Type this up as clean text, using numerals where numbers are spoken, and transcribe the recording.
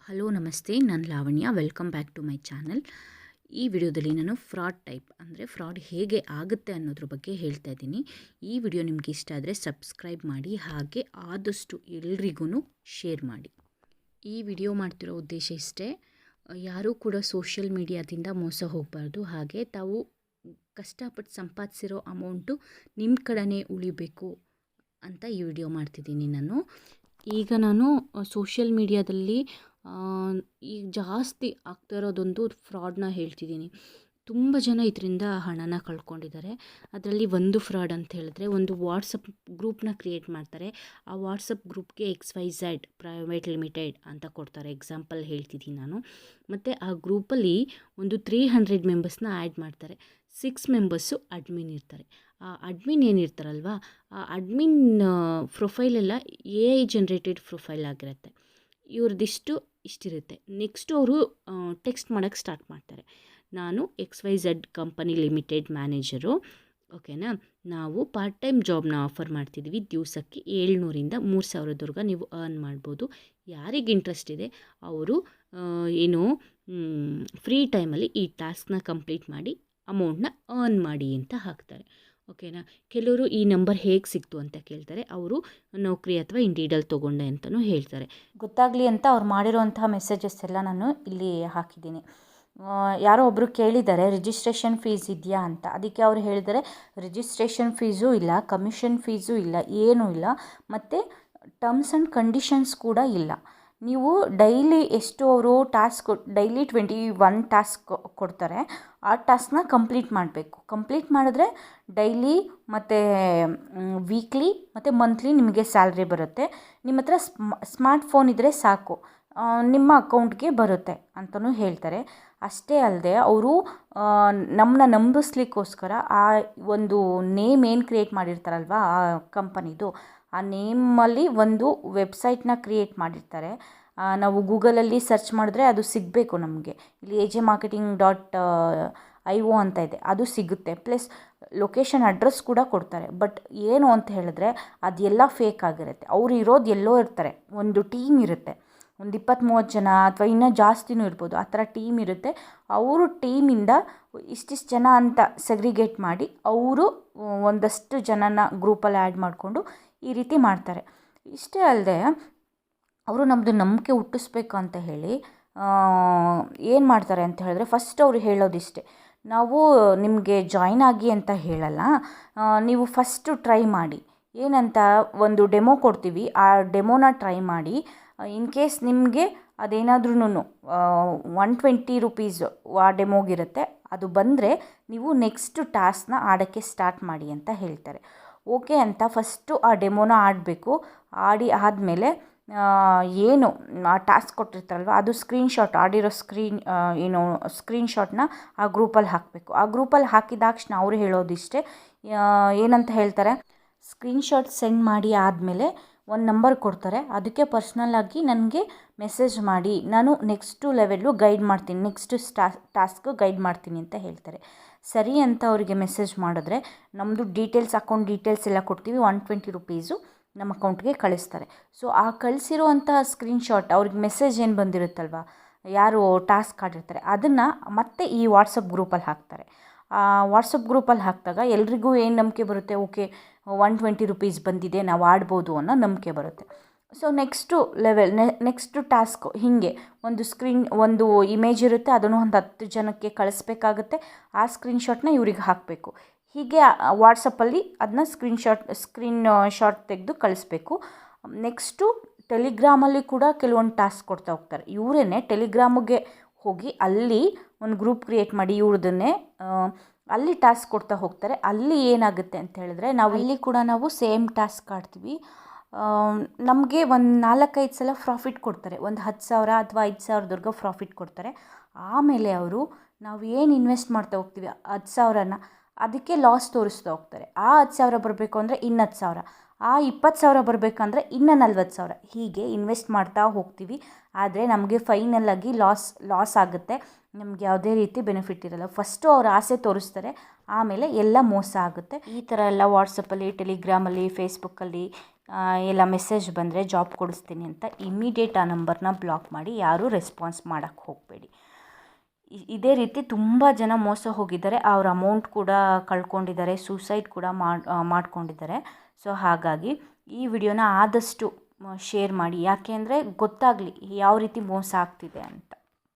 Hello ನಮಸ್ತೆ, ನಾನು Lavanya. Welcome back to my channel. ಈ ವಿಡಿಯೋದಲ್ಲಿ ನಾನು ಫ್ರಾಡ್ ಟೈಪ್ ಅಂದರೆ ಫ್ರಾಡ್ ಹೇಗೆ ಆಗುತ್ತೆ ಅನ್ನೋದ್ರ ಬಗ್ಗೆ ಹೇಳ್ತಾ ಇದ್ದೀನಿ. ಈ ವಿಡಿಯೋ ನಿಮಗೆ ಇಷ್ಟ ಆದರೆ ಸಬ್ಸ್ಕ್ರೈಬ್ ಮಾಡಿ, ಹಾಗೆ ಆದಷ್ಟು ಎಲ್ರಿಗೂ ಶೇರ್ ಮಾಡಿ. ಈ ವಿಡಿಯೋ ಮಾಡ್ತಿರೋ ಉದ್ದೇಶ ಇಷ್ಟೇ, ಯಾರೂ ಕೂಡ ಸೋಷಿಯಲ್ ಮೀಡಿಯಾದಿಂದ ಮೋಸ ಹೋಗಬಾರ್ದು. ಹಾಗೆ ತಾವು ಕಷ್ಟಪಟ್ಟು ಸಂಪಾದಿಸಿರೋ ಅಮೌಂಟು ನಿಮ್ಮ ಕಡೆನೇ ಉಳಿಬೇಕು ಅಂತ ಈ ವಿಡಿಯೋ ಮಾಡ್ತಿದ್ದೀನಿ ನಾನು. ಈಗ ನಾನು ಸೋಷಿಯಲ್ ಮೀಡಿಯಾದಲ್ಲಿ ಈಗ ಜಾಸ್ತಿ ಆಗ್ತಾ ಇರೋದೊಂದು ಫ್ರಾಡ್ನ ಹೇಳ್ತಿದ್ದೀನಿ. ತುಂಬ ಜನ ಇದರಿಂದ ಹಣನ ಕಳ್ಕೊಂಡಿದ್ದಾರೆ. ಅದರಲ್ಲಿ ಒಂದು ಫ್ರಾಡ್ ಅಂತ ಹೇಳಿದ್ರೆ, ಒಂದು ವಾಟ್ಸಪ್ ಗ್ರೂಪ್ನ ಕ್ರಿಯೇಟ್ ಮಾಡ್ತಾರೆ. ಆ ವಾಟ್ಸಪ್ ಗ್ರೂಪ್ಗೆ XYZ ಪ್ರೈವೇಟ್ ಲಿಮಿಟೆಡ್ ಅಂತ ಕೊಡ್ತಾರೆ. ಎಕ್ಸಾಂಪಲ್ ಹೇಳ್ತಿದ್ದೀನಿ ನಾನು. ಮತ್ತು ಆ ಗ್ರೂಪಲ್ಲಿ ಒಂದು 300 ಮೆಂಬರ್ಸ್ನ ಆ್ಯಡ್ ಮಾಡ್ತಾರೆ. 6 ಮೆಂಬರ್ಸು ಅಡ್ಮಿನ್ ಇರ್ತಾರೆ. ಆ ಅಡ್ಮಿನ್ ಏನಿರ್ತಾರಲ್ವ, ಆ ಅಡ್ಮಿನ್ ಪ್ರೊಫೈಲೆಲ್ಲ AI ಜನ್ರೇಟೆಡ್ ಪ್ರೊಫೈಲ್ ಆಗಿರುತ್ತೆ. ಇವ್ರದ್ದಿಷ್ಟು ಇಷ್ಟಿರುತ್ತೆ. ನೆಕ್ಸ್ಟು ಅವರು ಟೆಕ್ಸ್ಟ್ ಮಾಡೋಕ್ಕೆ ಸ್ಟಾರ್ಟ್ ಮಾಡ್ತಾರೆ. ನಾನು XYZ ಕಂಪನಿ ಲಿಮಿಟೆಡ್ ಮ್ಯಾನೇಜರು, ಓಕೆನಾ. ನಾವು ಪಾರ್ಟ್ ಟೈಮ್ ಜಾಬ್ನ ಆಫರ್ ಮಾಡ್ತಿದ್ವಿ. ದಿವಸಕ್ಕೆ 700ರಿಂದ 3000 ನೀವು ಅರ್ನ್ ಮಾಡ್ಬೋದು. ಯಾರಿಗೆ ಇಂಟ್ರೆಸ್ಟ್ ಇದೆ ಅವರು ಫ್ರೀ ಟೈಮಲ್ಲಿ ಈ ಟಾಸ್ಕ್ನ ಕಂಪ್ಲೀಟ್ ಮಾಡಿ ಅಮೌಂಟ್ನ ಅರ್ನ್ ಮಾಡಿ ಅಂತ ಹಾಕ್ತಾರೆ, ಓಕೆನಾ. ಕೆಲವರು ಈ ನಂಬರ್ ಹೇಗೆ ಸಿಕ್ತು ಅಂತ ಕೇಳ್ತಾರೆ. ಅವರು ನೌಕರಿ ಅಥವಾ ಇಂಡೀಡಲ್ಲಿ ತೊಗೊಂಡೆ ಅಂತಲೂ ಹೇಳ್ತಾರೆ. ಗೊತ್ತಾಗಲಿ ಅಂತ ಅವ್ರು ಮಾಡಿರೋಂತಹ ಮೆಸೇಜಸ್ ಎಲ್ಲ ನಾನು ಇಲ್ಲಿ ಹಾಕಿದ್ದೀನಿ. ಯಾರೋ ಒಬ್ಬರು ಕೇಳಿದ್ದಾರೆ ರಿಜಿಸ್ಟ್ರೇಷನ್ ಫೀಸ್ ಇದೆಯಾ ಅಂತ. ಅದಕ್ಕೆ ಅವ್ರು ಹೇಳಿದ್ದಾರೆ ರಿಜಿಸ್ಟ್ರೇಷನ್ ಫೀಸು ಇಲ್ಲ, ಕಮಿಷನ್ ಫೀಸು ಇಲ್ಲ, ಏನೂ ಇಲ್ಲ, ಮತ್ತು ಟರ್ಮ್ಸ್ ಆ್ಯಂಡ್ ಕಂಡೀಷನ್ಸ್ ಕೂಡ ಇಲ್ಲ. ನೀವು ಡೈಲಿ ಎಷ್ಟು ಅವರು ಟಾಸ್ಕ್ ಡೈಲಿ 21 ಟಾಸ್ಕ್ ಕೊಡ್ತಾರೆ. ಆ ಟಾಸ್ಕ್ನ ಕಂಪ್ಲೀಟ್ ಮಾಡಬೇಕು. ಕಂಪ್ಲೀಟ್ ಮಾಡಿದ್ರೆ ಡೈಲಿ ಮತ್ತು ವೀಕ್ಲಿ ಮತ್ತು ಮಂತ್ಲಿ ನಿಮಗೆ ಸ್ಯಾಲ್ರಿ ಬರುತ್ತೆ. ನಿಮ್ಮ ಹತ್ರ ಸ್ಮಾರ್ಟ್ ಫೋನ್ ಇದ್ದರೆ ಸಾಕು, ನಿಮ್ಮ ಅಕೌಂಟ್ಗೆ ಬರುತ್ತೆ ಅಂತಲೂ ಹೇಳ್ತಾರೆ. ಅಷ್ಟೇ ಅಲ್ಲದೆ ಅವರು ನಮ್ಮನ್ನ ನಂಬಿಸ್ಲಿಕ್ಕೋಸ್ಕರ ಆ ಒಂದು ನೇಮ್ ಏನು ಕ್ರಿಯೇಟ್ ಮಾಡಿರ್ತಾರಲ್ವ ಆ ಕಂಪನಿದು, ಆ ನೇಮಲ್ಲಿ ಒಂದು ವೆಬ್ಸೈಟ್ನ ಕ್ರಿಯೇಟ್ ಮಾಡಿರ್ತಾರೆ. ನಾವು ಗೂಗಲಲ್ಲಿ ಸರ್ಚ್ ಮಾಡಿದ್ರೆ ಅದು ಸಿಗಬೇಕು ನಮಗೆ. ಇಲ್ಲಿ AJmarketing.io ಅಂತ ಇದೆ, ಅದು ಸಿಗುತ್ತೆ. ಪ್ಲಸ್ ಲೊಕೇಶನ್ ಅಡ್ರೆಸ್ ಕೂಡ ಕೊಡ್ತಾರೆ. ಬಟ್ ಏನು ಅಂತ ಹೇಳಿದ್ರೆ ಅದೆಲ್ಲ ಫೇಕ್ ಆಗಿರುತ್ತೆ. ಅವರು ಇರೋದು ಎಲ್ಲೋ ಇರ್ತಾರೆ. ಒಂದು ಟೀಮ್ ಇರುತ್ತೆ, ಒಂದು 20-30 ಜನ ಅಥವಾ ಇನ್ನೂ ಜಾಸ್ತಿನೂ ಇರ್ಬೋದು. ಆ ಥರ ಟೀಮ್ ಇರುತ್ತೆ. ಅವರು ಟೀಮಿಂದ ಇಷ್ಟಿಷ್ಟು ಜನ ಅಂತ ಸೆಗ್ರಿಗೇಟ್ ಮಾಡಿ ಅವರು ಒಂದಷ್ಟು ಜನನ ಗ್ರೂಪಲ್ಲಿ ಆ್ಯಡ್ ಮಾಡಿಕೊಂಡು ಈ ರೀತಿ ಮಾಡ್ತಾರೆ. ಇಷ್ಟೇ ಅಲ್ಲದೆ ಅವರು ನಮ್ಮದು ನಂಬಿಕೆ ಹುಟ್ಟಿಸ್ಬೇಕು ಅಂತ ಹೇಳಿ ಏನು ಮಾಡ್ತಾರೆ ಅಂತ ಹೇಳಿದ್ರೆ, ಫಸ್ಟ್ ಅವರು ಹೇಳೋದಿಷ್ಟೇ, ನಾವು ನಿಮಗೆ ಜಾಯ್ನ್ ಆಗಿ ಅಂತ ಹೇಳಲ್ಲ, ನೀವು ಫಸ್ಟು ಟ್ರೈ ಮಾಡಿ. ಏನಂತ ಒಂದು ಡೆಮೋ ಕೊಡ್ತೀವಿ, ಆ ಡೆಮೋನ ಟ್ರೈ ಮಾಡಿ. ಇನ್ ಕೇಸ್ ನಿಮಗೆ ಅದೇನಾದ್ರೂ 120 ರುಪೀಸು ಆ ಡೆಮೋಗಿರುತ್ತೆ, ಅದು ಬಂದರೆ ನೀವು ನೆಕ್ಸ್ಟ್ ಟಾಸ್ಕ್ನ ಆಡೋಕ್ಕೆ ಸ್ಟಾರ್ಟ್ ಮಾಡಿ ಅಂತ ಹೇಳ್ತಾರೆ. ಓಕೆ ಅಂತ ಫಸ್ಟು ಆ ಡೆಮೋನ ಆಡಬೇಕು. ಆದಮೇಲೆ ಏನು ಆ ಟಾಸ್ಕ್ ಕೊಟ್ಟಿರ್ತಾರಲ್ವ ಅದು ಸ್ಕ್ರೀನ್ಶಾಟ್, ಆಡಿರೋ ಸ್ಕ್ರೀನ್ಶಾಟ್ನ ಆ ಗ್ರೂಪಲ್ಲಿ ಹಾಕಬೇಕು. ಆ ಗ್ರೂಪಲ್ಲಿ ಹಾಕಿದಾಕ್ಷಣ ಅವರು ಹೇಳೋದಿಷ್ಟೇ, ಏನಂತ ಹೇಳ್ತಾರೆ, ಸ್ಕ್ರೀನ್ಶಾಟ್ ಸೆಂಡ್ ಮಾಡಿ ಆದಮೇಲೆ ಒಂದು ನಂಬರ್ ಕೊಡ್ತಾರೆ. ಅದಕ್ಕೆ ಪರ್ಸ್ನಲ್ಲಾಗಿ ನನಗೆ ಮೆಸೇಜ್ ಮಾಡಿ, ನಾನು ನೆಕ್ಸ್ಟು ಲೆವೆಲ್ಲು ಗೈಡ್ ಮಾಡ್ತೀನಿ, ನೆಕ್ಸ್ಟು ಟಾಸ್ಕ್ ಗೈಡ್ ಮಾಡ್ತೀನಿ ಅಂತ ಹೇಳ್ತಾರೆ. ಸರಿ ಅಂತ ಅವರಿಗೆ ಮೆಸೇಜ್ ಮಾಡಿದ್ರೆ ನಮ್ಮದು ಡೀಟೇಲ್ಸ್, ಅಕೌಂಟ್ ಡೀಟೇಲ್ಸ್ ಎಲ್ಲ ಕೊಡ್ತೀವಿ. 120 ರುಪೀಸು ನಮ್ಮ ಅಕೌಂಟ್ಗೆ ಕಳಿಸ್ತಾರೆ. ಸೊ ಆ ಕಳಿಸಿರುವಂಥ ಸ್ಕ್ರೀನ್ಶಾಟ್, ಅವ್ರಿಗೆ ಮೆಸೇಜ್ ಏನು ಬಂದಿರುತ್ತಲ್ವ, ಯಾರು ಟಾಸ್ಕ್ ಆಡಿರ್ತಾರೆ, ಅದನ್ನು ಮತ್ತೆ ಈ ವಾಟ್ಸಪ್ ಗ್ರೂಪಲ್ಲಿ ಹಾಕ್ತಾರೆ. ಆ ವಾಟ್ಸಪ್ ಗ್ರೂಪಲ್ಲಿ ಹಾಕಿದಾಗ ಎಲ್ರಿಗೂ ಏನು ನಂಬಿಕೆ ಬರುತ್ತೆ, ಓಕೆ 120 ರುಪೀಸ್ ಬಂದಿದೆ, ನಾವು ಆಡ್ಬೋದು ಅನ್ನೋ ನಂಬಿಕೆ ಬರುತ್ತೆ. So next level, next task ಹೀಗೆ ಒಂದು ಇಮೇಜ್ ಇರುತ್ತೆ, ಅದನ್ನು ಒಂದು 10 ಜನಕ್ಕೆ ಕಳಿಸ್ಬೇಕಾಗುತ್ತೆ. ಆ ಸ್ಕ್ರೀನ್ಶಾಟ್ನ ಇವ್ರಿಗೆ ಹಾಕಬೇಕು. ಹೀಗೆ ವಾಟ್ಸಪ್ಪಲ್ಲಿ ಅದನ್ನ ಸ್ಕ್ರೀನ್ ಶಾಟ್ ತೆಗೆದು ಕಳಿಸ್ಬೇಕು. ನೆಕ್ಸ್ಟು ಟೆಲಿಗ್ರಾಮಲ್ಲಿ ಕೂಡ ಕೆಲವೊಂದು ಟಾಸ್ಕ್ ಕೊಡ್ತಾ ಹೋಗ್ತಾರೆ. ಇವರೇ ಟೆಲಿಗ್ರಾಮಿಗೆ ಹೋಗಿ ಅಲ್ಲಿ ಒಂದು ಗ್ರೂಪ್ ಕ್ರಿಯೇಟ್ ಮಾಡಿ ಇವ್ರದನ್ನೇ ಅಲ್ಲಿ ಟಾಸ್ಕ್ ಕೊಡ್ತಾ ಹೋಗ್ತಾರೆ. ಅಲ್ಲಿ ಏನಾಗುತ್ತೆ ಅಂತ ಹೇಳಿದ್ರೆ, ಇಲ್ಲಿ ಕೂಡ ನಾವು ಸೇಮ್ ಟಾಸ್ಕ್ ಆಡ್ತೀವಿ. ನಮಗೆ ಒಂದು 4-5 ಸಲ ಪ್ರಾಫಿಟ್ ಕೊಡ್ತಾರೆ. ಒಂದು 10,000 ಅಥವಾ 5,000 ಪ್ರಾಫಿಟ್ ಕೊಡ್ತಾರೆ. ಆಮೇಲೆ ಅವರು ನಾವು ಏನು ಇನ್ವೆಸ್ಟ್ ಮಾಡ್ತಾ ಹೋಗ್ತೀವಿ 10,000ನ, ಅದಕ್ಕೆ ಲಾಸ್ ತೋರಿಸ್ತಾ ಹೋಗ್ತಾರೆ. ಆ 10,000 ಬರಬೇಕು ಅಂದರೆ ಇನ್ನು 10,000, ಆ 20,000 ಬರಬೇಕಂದ್ರೆ ಇನ್ನು 40,000. ಹೀಗೆ ಇನ್ವೆಸ್ಟ್ ಮಾಡ್ತಾ ಹೋಗ್ತೀವಿ. ಆದರೆ ನಮಗೆ ಫೈನಲಾಗಿ ಲಾಸ್ ಆಗುತ್ತೆ. ನಮ್ಗೆ ಯಾವುದೇ ರೀತಿ ಬೆನಿಫಿಟ್ ಇರಲ್ಲ. ಫಸ್ಟು ಅವ್ರ ಆಸೆ ತೋರಿಸ್ತಾರೆ, ಆಮೇಲೆ ಎಲ್ಲ ಮೋಸ ಆಗುತ್ತೆ. ಈ ಥರ ಎಲ್ಲ ವಾಟ್ಸಪ್ಪಲ್ಲಿ, ಟೆಲಿಗ್ರಾಮಲ್ಲಿ, ಫೇಸ್ಬುಕ್ಕಲ್ಲಿ ಎಲ್ಲ ಮೆಸೇಜ್ ಬಂದರೆ ಜಾಬ್ ಕೊಡಿಸ್ತೀನಿ ಅಂತ ಇಮಿಡಿಯೇಟ್ ಆ ನಂಬರ್ನ ಬ್ಲಾಕ್ ಮಾಡಿ, ಯಾರೂ ರೆಸ್ಪಾನ್ಸ್ ಮಾಡೋಕ್ಕೆ ಹೋಗಬೇಡಿ. ಇದೇ ರೀತಿ ತುಂಬ ಜನ ಮೋಸ ಹೋಗಿದ್ದಾರೆ, ಅವ್ರ ಅಮೌಂಟ್ ಕೂಡ ಕಳ್ಕೊಂಡಿದ್ದಾರೆ, ಸೂಸೈಡ್ ಕೂಡ ಮಾಡ್ಕೊಂಡಿದ್ದಾರೆ. ಸೊ ಹಾಗಾಗಿ ಈ ವಿಡಿಯೋನ ಆದಷ್ಟು ಶೇರ್ ಮಾಡಿ, ಯಾಕೆ ಅಂದರೆ ಗೊತ್ತಾಗಲಿ ಯಾವ ರೀತಿ ಮೋಸ ಆಗ್ತಿದೆ ಅಂತ.